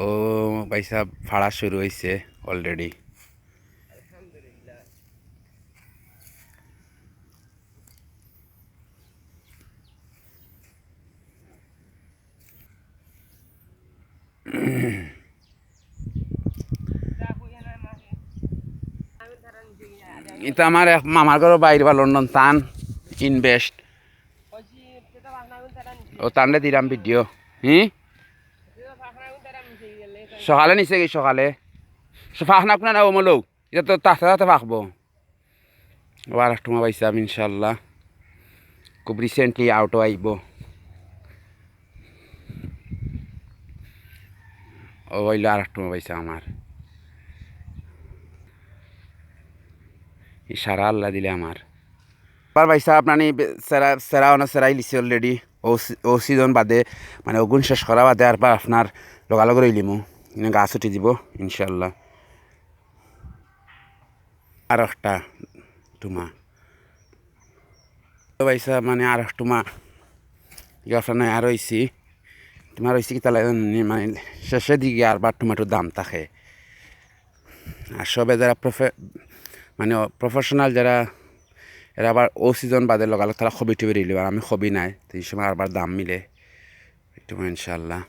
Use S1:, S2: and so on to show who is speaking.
S1: ও ভাই সাহেব ফাড়া শুরু হয়েছে অলরেডি। এটা আমার এক মামার ঘর বাইরে বা লন্ডন টান ইনভেস্ট ও টানলে দিলাম ভিডিও। সকালে নিছে কি সকালে ফাঁকনা আপনার না ওমলও এটা তো তাতে তাতে ফাঁকবো। ও আর একটু পাইছাম ইনশাল্লাহ খুব রিসেন্টলি আউটও আইব। ও হইল আর একটু পাইছে আমার ইশারা আল্লাহ দিলে আমার আবার ভাই সাহেব মানে সেরা অনেক সেরাই লিছে অলরেডি। ও সিজন বাদে মানে ওগুন শেষ করা বাদে আর আপনার লগালগ রইলিমু গাছ উঠে দিব ইনশাল্লাহ। আর একটা টুমা ভাই সাহেব মানে আর এক টুমা আপনার আর হয়েছি তোমার হয়েছে কি তাহলে মানে শেষের দিকে আর বার টুমাটোর দাম থাকে। আর সবে যারা মানে প্রফেশনাল যারা এরা আবার ও সিজন বাদে লগালগ তারা খবি টবি রিলিব আর আমি খবি নাই তো এই সময় আবার দাম মিলে একটু ইনশাল্লাহ।